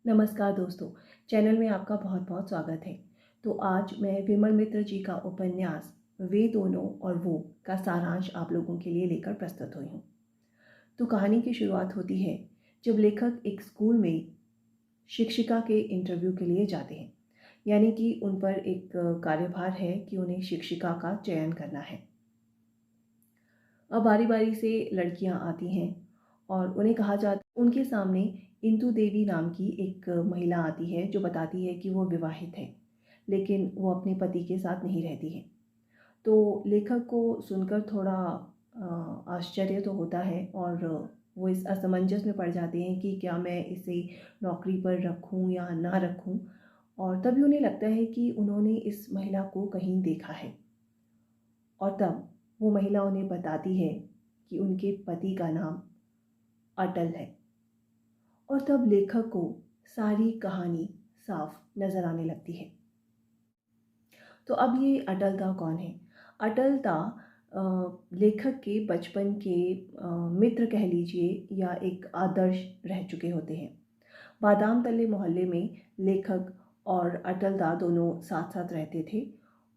नमस्कार दोस्तों, चैनल में आपका बहुत बहुत स्वागत है। तो आज मैं विमल मित्र जी का उपन्यास वे दोनों और वो का सारांश आप लोगों के लिए लेकर प्रस्तुत हुई हूँ। तो कहानी की शुरुआत होती है जब लेखक एक स्कूल में शिक्षिका के इंटरव्यू के लिए जाते हैं। यानी कि उन पर एक कार्यभार है कि उन्हें शिक्षिका का चयन करना है। अब बारी बारी से लड़कियां आती हैं और उन्हें कहा जाता, उनके सामने इंदु देवी नाम की एक महिला आती है जो बताती है कि वो विवाहित है, लेकिन वो अपने पति के साथ नहीं रहती है। तो लेखक को सुनकर थोड़ा आश्चर्य तो होता है और वो इस असमंजस में पड़ जाते हैं कि क्या मैं इसे नौकरी पर रखूं या ना रखूं। और तभी उन्हें लगता है कि उन्होंने इस महिला को कहीं देखा है। और तब वो महिला उन्हें बताती है कि उनके पति का नाम अटल है। और तब लेखक को सारी कहानी साफ नजर आने लगती है। तो अब ये अटलता कौन है? अटलता लेखक के बचपन के मित्र कह लीजिए या एक आदर्श रह चुके होते हैं। बादाम तले मोहल्ले में लेखक और अटलदा दोनों साथ साथ रहते थे।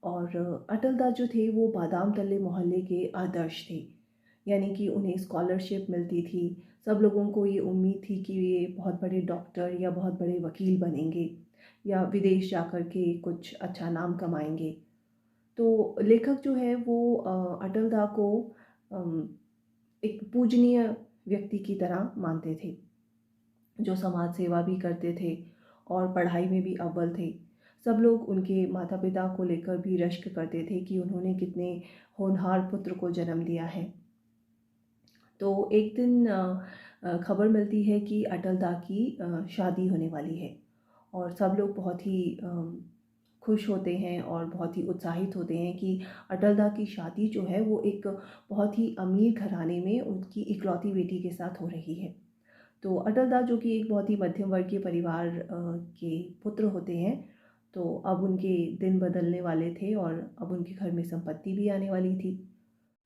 और अटलदा जो थे वो बादाम तले मोहल्ले के आदर्श थे। यानी कि उन्हें स्कॉलरशिप मिलती थी। सब लोगों को ये उम्मीद थी कि ये बहुत बड़े डॉक्टर या बहुत बड़े वकील बनेंगे या विदेश जाकर के कुछ अच्छा नाम कमाएंगे। तो लेखक जो है वो अटलदा को अम, एक पूजनीय व्यक्ति की तरह मानते थे, जो समाज सेवा भी करते थे और पढ़ाई में भी अव्वल थे। सब लोग उनके माता पिता को लेकर भी रश्क करते थे कि उन्होंने कितने होनहार पुत्र को जन्म दिया है। तो एक दिन खबर मिलती है कि अटलदा की शादी होने वाली है और सब लोग बहुत ही खुश होते हैं और बहुत ही उत्साहित होते हैं कि अटलदा की शादी जो है वो एक बहुत ही अमीर घराने में उनकी इकलौती बेटी के साथ हो रही है। तो अटलदा जो कि एक बहुत ही मध्यम वर्गीय परिवार के पुत्र होते हैं, तो अब उनके दिन बदलने वाले थे और अब उनके घर में संपत्ति भी आने वाली थी।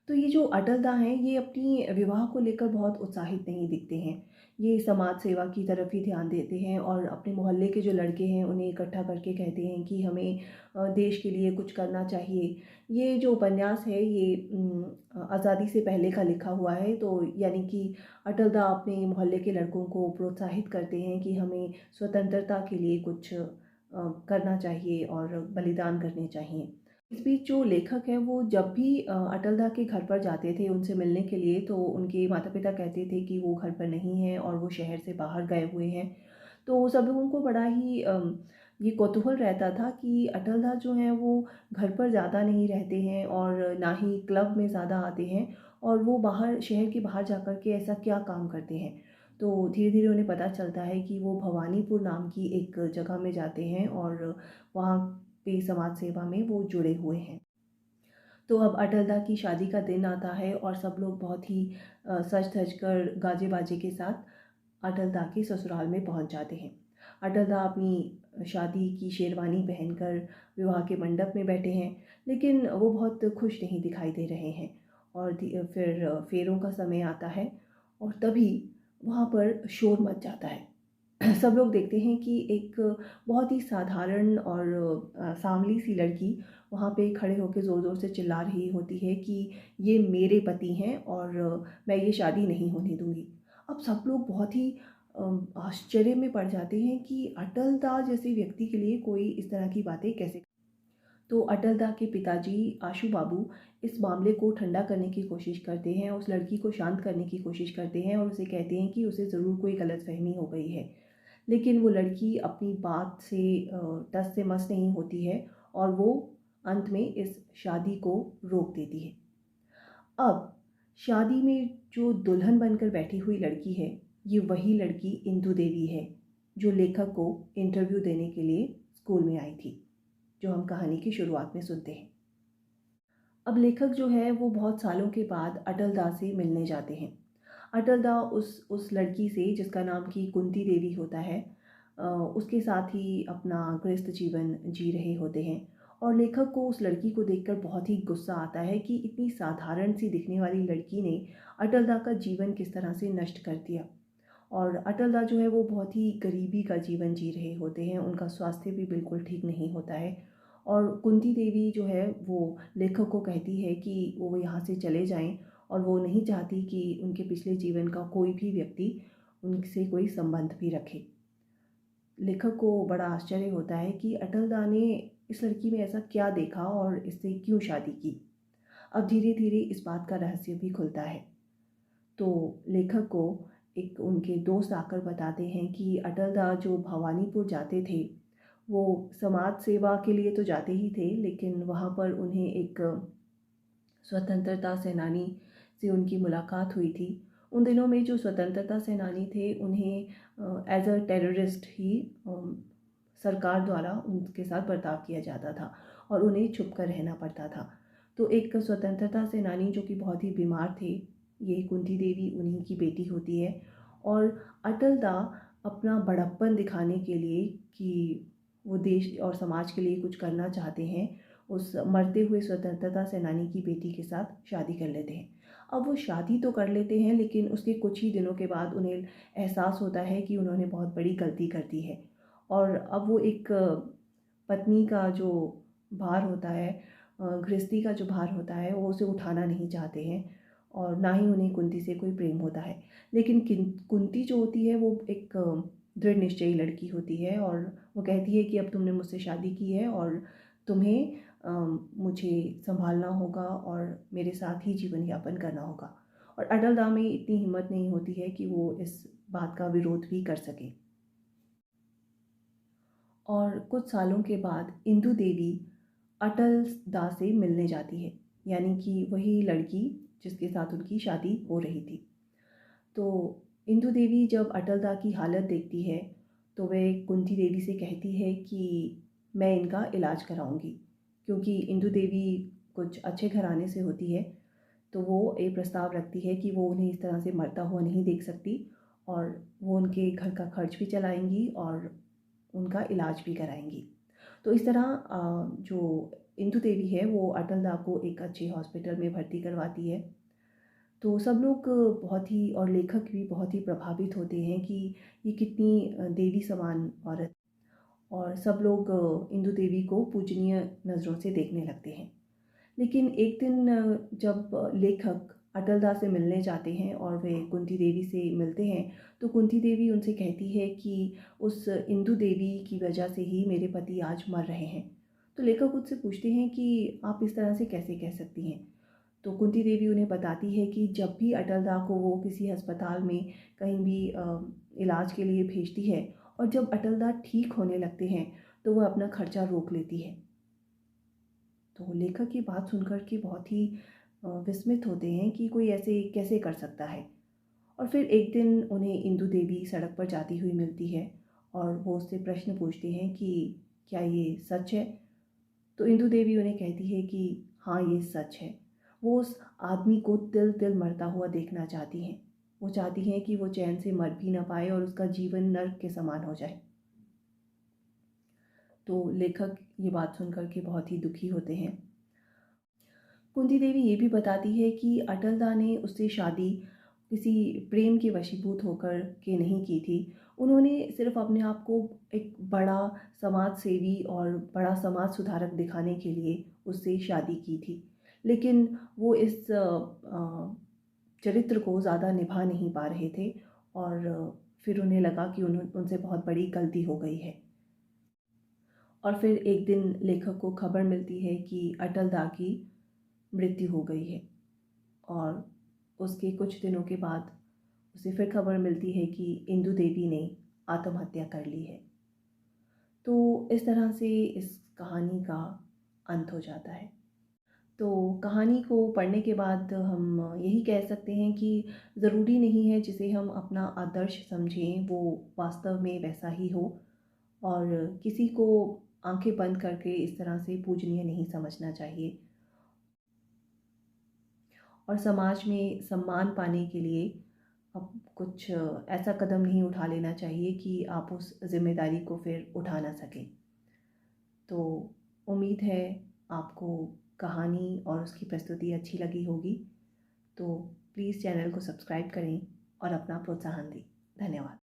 तो ये जो अटलदा हैं ये अपनी विवाह को लेकर बहुत उत्साहित नहीं दिखते हैं। ये समाज सेवा की तरफ ही ध्यान देते हैं और अपने मोहल्ले के जो लड़के हैं उन्हें इकट्ठा करके कहते हैं कि हमें देश के लिए कुछ करना चाहिए। ये जो उपन्यास है ये आज़ादी से पहले का लिखा हुआ है। तो यानी कि अटलदा अपने मोहल्ले के लड़कों को प्रोत्साहित करते हैं कि हमें स्वतंत्रता के लिए कुछ करना चाहिए और बलिदान करने चाहिए। इस बीच जो लेखक हैं वो जब भी अटलदा के घर पर जाते थे उनसे मिलने के लिए, तो उनके माता पिता कहते थे कि वो घर पर नहीं हैं और वो शहर से बाहर गए हुए हैं। तो सब लोगों को बड़ा ही ये कौतूहल रहता था कि अटलदा जो हैं वो घर पर ज़्यादा नहीं रहते हैं और ना ही क्लब में ज़्यादा आते हैं, और वो बाहर शहर के बाहर जाकर के ऐसा क्या काम करते हैं। तो धीरे धीरे उन्हें पता चलता है कि वो भवानीपुर नाम की एक जगह में जाते हैं और वहाँ पे समाज सेवा में वो जुड़े हुए हैं। तो अब अटलदा की शादी का दिन आता है और सब लोग बहुत ही सज धज कर गाजे बाजे के साथ अटलदा के ससुराल में पहुंच जाते हैं। अटलदा अपनी शादी की शेरवानी पहनकर विवाह के मंडप में बैठे हैं, लेकिन वो बहुत खुश नहीं दिखाई दे रहे हैं। और फिर फेरों का समय आता है और तभी वहाँ पर शोर मच जाता है। सब लोग देखते हैं कि एक बहुत ही साधारण और सांवली सी लड़की वहाँ पे खड़े होकर ज़ोर-ज़ोर से चिल्ला रही होती है कि ये मेरे पति हैं और मैं ये शादी नहीं होने दूँगी। अब सब लोग बहुत ही आश्चर्य में पड़ जाते हैं कि अटलदा जैसे व्यक्ति के लिए कोई इस तरह की बातें कैसे। तो अटलदा के पिताजी आशू बाबू इस मामले को ठंडा करने की कोशिश करते हैं, उस लड़की को शांत करने की कोशिश करते हैं और उसे कहते हैं कि उसे ज़रूर कोई गलतफ़हमी हो गई है। लेकिन वो लड़की अपनी बात से टस से मस नहीं होती है और वो अंत में इस शादी को रोक देती है। अब शादी में जो दुल्हन बनकर बैठी हुई लड़की है, ये वही लड़की इंदु देवी है, जो लेखक को इंटरव्यू देने के लिए स्कूल में आई थी, जो हम कहानी की शुरुआत में सुनते हैं। अब लेखक जो है वो बहुत सालों के बाद अटलदा से मिलने जाते हैं। अटलदा उस लड़की से जिसका नाम कि कुंती देवी होता है, उसके साथ ही अपना गृहस्थ जीवन जी रहे होते हैं। और लेखक को उस लड़की को देखकर बहुत ही गुस्सा आता है कि इतनी साधारण सी दिखने वाली लड़की ने अटलदा का जीवन किस तरह से नष्ट कर दिया। और अटल दा जो है वो बहुत ही गरीबी का जीवन जी रहे होते हैं, उनका स्वास्थ्य भी बिल्कुल ठीक नहीं होता है। और कुंती देवी जो है वो लेखक को कहती है कि वो यहाँ से चले जाएं, और वो नहीं चाहती कि उनके पिछले जीवन का कोई भी व्यक्ति उनसे कोई संबंध भी रखे। लेखक को बड़ा आश्चर्य होता है कि अटल दा ने इस लड़की में ऐसा क्या देखा और इससे क्यों शादी की। अब धीरे धीरे इस बात का रहस्य भी खुलता है। तो लेखक को एक उनके दोस्त आकर बताते हैं कि अटल दा जो भवानीपुर जाते थे, वो समाज सेवा के लिए तो जाते ही थे, लेकिन वहाँ पर उन्हें एक स्वतंत्रता सेनानी से उनकी मुलाकात हुई थी। उन दिनों में जो स्वतंत्रता सेनानी थे उन्हें एज अ टेररिस्ट ही सरकार द्वारा उनके साथ बर्ताव किया जाता था और उन्हें छुप कर रहना पड़ता था। तो एक स्वतंत्रता सेनानी जो कि बहुत ही बीमार थे, ये कुंती देवी उन्हीं की बेटी होती है। और अटल दा अपना बड़प्पन दिखाने के लिए कि वो देश और समाज के लिए कुछ करना चाहते हैं, उस मरते हुए स्वतंत्रता सेनानी की बेटी के साथ शादी कर लेते हैं। अब वो शादी तो कर लेते हैं, लेकिन उसके कुछ ही दिनों के बाद उन्हें एहसास होता है कि उन्होंने बहुत बड़ी गलती कर दी है। और अब वो एक पत्नी का जो भार होता है, गृहस्थी का जो भार होता है, वो उसे उठाना नहीं चाहते हैं, और ना ही उन्हें कुंती से कोई प्रेम होता है। लेकिन कुंती जो होती है वो एक दृढ़ निश्चयी लड़की होती है, और वो कहती है कि अब तुमने मुझसे शादी की है और तुम्हें मुझे संभालना होगा और मेरे साथ ही जीवन यापन करना होगा। और अटल दा में इतनी हिम्मत नहीं होती है कि वो इस बात का विरोध भी कर सके। और कुछ सालों के बाद इंदु देवी अटल दा से मिलने जाती है, यानी कि वही लड़की जिसके साथ उनकी शादी हो रही थी। तो इंदु देवी जब अटल दा की हालत देखती है तो वह कुंती देवी से कहती है कि मैं इनका इलाज कराऊंगी, क्योंकि इंदु देवी कुछ अच्छे घराने से होती है। तो वो एक प्रस्ताव रखती है कि वो उन्हें इस तरह से मरता हुआ नहीं देख सकती, और वो उनके घर का खर्च भी चलाएंगी और उनका इलाज भी कराएंगी। तो इस तरह जो इंदु देवी है वो अटल दा को एक अच्छे हॉस्पिटल में भर्ती करवाती है। तो सब लोग बहुत ही, और लेखक भी बहुत ही प्रभावित होते हैं कि ये कितनी देवी समान औरत, और सब लोग इंदु देवी को पूजनीय नज़रों से देखने लगते हैं। लेकिन एक दिन जब लेखक अटल दा से मिलने जाते हैं और वे कुंती देवी से मिलते हैं, तो कुंती देवी उनसे कहती है कि उस इंदु देवी की वजह से ही मेरे पति आज मर रहे हैं। तो लेखक उससे पूछते हैं कि आप इस तरह से कैसे कह सकती हैं। तो कुंती देवी उन्हें बताती है कि जब भी अटल दा को वो किसी अस्पताल में कहीं भी इलाज के लिए भेजती है, और जब अटल दा ठीक होने लगते हैं तो वह अपना खर्चा रोक लेती है। तो लेखक की बात सुनकर के बहुत ही विस्मित होते हैं कि कोई ऐसे कैसे कर सकता है। और फिर एक दिन उन्हें इंदु देवी सड़क पर जाती हुई मिलती है, और वो उससे प्रश्न पूछते हैं कि क्या ये सच है। तो इंदु देवी उन्हें कहती है कि हाँ, ये सच है। वो उस आदमी को तिल तिल मरता हुआ देखना चाहती हैं। वो चाहती हैं कि वो चैन से मर भी ना पाए और उसका जीवन नर्क के समान हो जाए। तो लेखक ये बात सुनकर के बहुत ही दुखी होते हैं। कुंती देवी ये भी बताती है कि अटल दा ने उससे शादी किसी प्रेम के वशीभूत होकर के नहीं की थी। उन्होंने सिर्फ अपने आप को एक बड़ा समाज सेवी और बड़ा समाज सुधारक दिखाने के लिए उससे शादी की थी। लेकिन वो इस चरित्र को ज़्यादा निभा नहीं पा रहे थे, और फिर उन्हें लगा कि उनसे बहुत बड़ी गलती हो गई है। और फिर एक दिन लेखक को खबर मिलती है कि अटल दा की मृत्यु हो गई है, और उसके कुछ दिनों के बाद उसे फिर खबर मिलती है कि इंदु देवी ने आत्महत्या कर ली है। तो इस तरह से इस कहानी का अंत हो जाता है। तो कहानी को पढ़ने के बाद हम यही कह सकते हैं कि ज़रूरी नहीं है जिसे हम अपना आदर्श समझें वो वास्तव में वैसा ही हो, और किसी को आंखें बंद करके इस तरह से पूजनीय नहीं समझना चाहिए। और समाज में सम्मान पाने के लिए अब कुछ ऐसा कदम नहीं उठा लेना चाहिए कि आप उस जिम्मेदारी को फिर उठा ना सकें। तो उम्मीद है आपको कहानी और उसकी प्रस्तुति अच्छी लगी होगी। तो प्लीज़ चैनल को सब्सक्राइब करें और अपना प्रोत्साहन दें। धन्यवाद।